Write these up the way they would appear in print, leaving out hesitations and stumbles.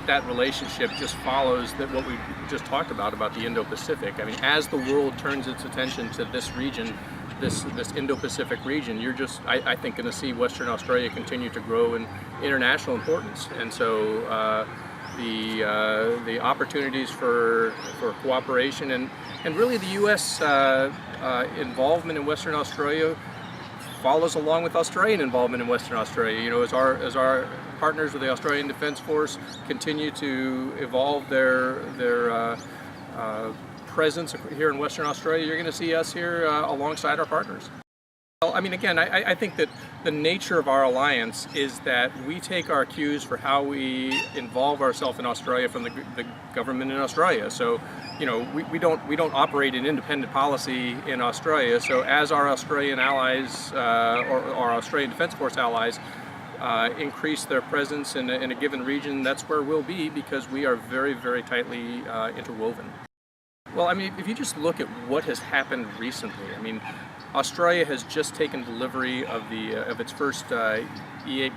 that relationship just follows that what we just talked about the Indo-Pacific. I mean, as the world turns its attention to this region, this Indo-Pacific region, you're just, I think, going to see Western Australia continue to grow in international importance. And so the opportunities for cooperation and really the U.S. Involvement in Western Australia follows along with Australian involvement in Western Australia. You know, as our partners with the Australian Defence Force continue to evolve their presence here in Western Australia, you're going to see us here alongside our partners. Well, I mean, again, I think that the nature of our alliance is that we take our cues for how we involve ourselves in Australia from the government in Australia. So, you know, we don't operate an independent policy in Australia. So, as our Australian allies or our Australian Defence Force allies increase their presence in a given region, that's where we'll be, because we are very, very tightly interwoven. Well, I mean, if you just look at what has happened recently, I mean, Australia has just taken delivery of its first E8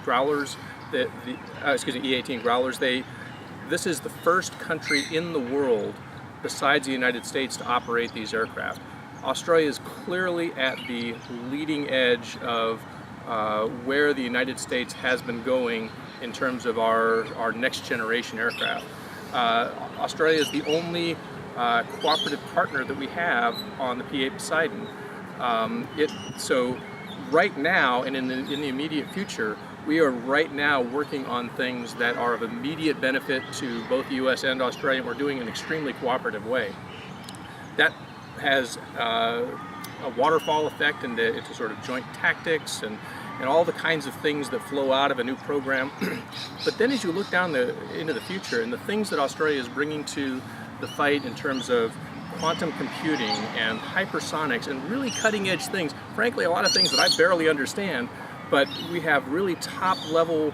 growlers. E18 growlers. This is the first country in the world, besides the United States, to operate these aircraft. Australia is clearly at the leading edge of where the United States has been going in terms of our next generation aircraft. Australia is the only cooperative partner that we have on the P-8 Poseidon. So right now and in the immediate future, we are right now working on things that are of immediate benefit to both the U.S. and Australia, and we're doing it in an extremely cooperative way. That has a waterfall effect into sort of joint tactics and all the kinds of things that flow out of a new program. But then as you look down into the future and the things that Australia is bringing to the fight in terms of quantum computing and hypersonics and really cutting edge things, frankly a lot of things that I barely understand, but we have really top level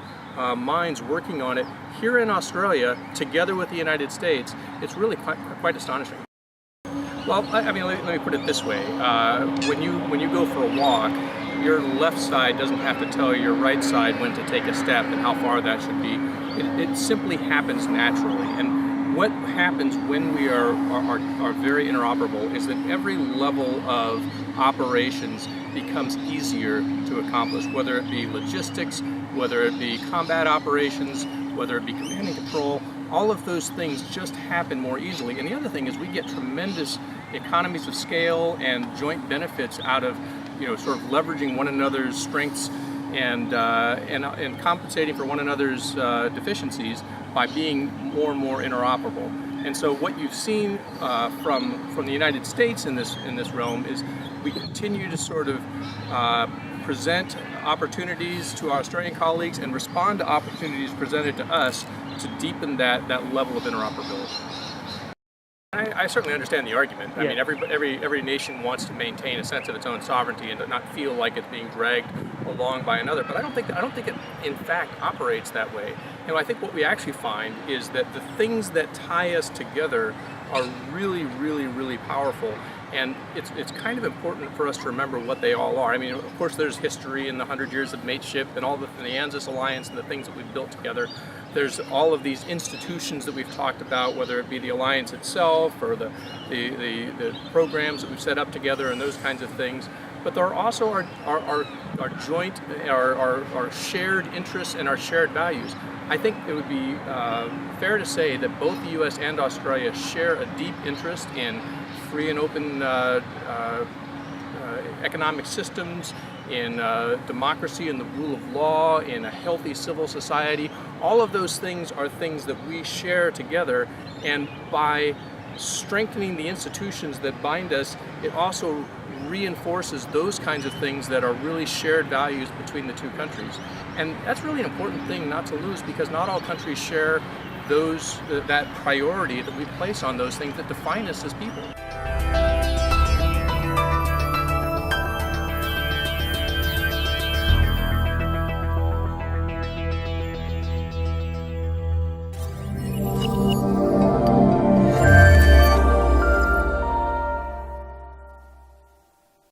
minds working on it here in Australia together with the United States. It's really quite astonishing. Well, I mean, let me put it this way. When you go for a walk, your left side doesn't have to tell your right side when to take a step and how far that should be. It simply happens naturally. And what happens when we are very interoperable is that every level of operations becomes easier to accomplish, whether it be logistics, whether it be combat operations, whether it be command and control. All of those things just happen more easily. And the other thing is we get tremendous economies of scale and joint benefits out of, you know, sort of leveraging one another's strengths and compensating for one another's deficiencies by being more and more interoperable. And so what you've seen from the United States in this realm is we continue to sort of present opportunities to our Australian colleagues and respond to opportunities presented to us to deepen that level of interoperability. I certainly understand the argument. I mean, every nation wants to maintain a sense of its own sovereignty and to not feel like it's being dragged along by another. But I don't think it in fact operates that way. You know, I think what we actually find is that the things that tie us together are really, really, really powerful. And it's kind of important for us to remember what they all are. I mean, of course, there's history in the 100 years of mateship and all the ANZUS alliance and the things that we've built together. There's all of these institutions that we've talked about, whether it be the alliance itself or the programs that we've set up together and those kinds of things. But there are also our joint, our shared interests and our shared values. I think it would be fair to say that both the U.S. and Australia share a deep interest in free and open economic systems, in democracy and the rule of law, in a healthy civil society. All of those things are things that we share together, and by strengthening the institutions that bind us, it also reinforces those kinds of things that are really shared values between the two countries. And that's really an important thing not to lose, because not all countries share that priority that we place on those things that define us as people.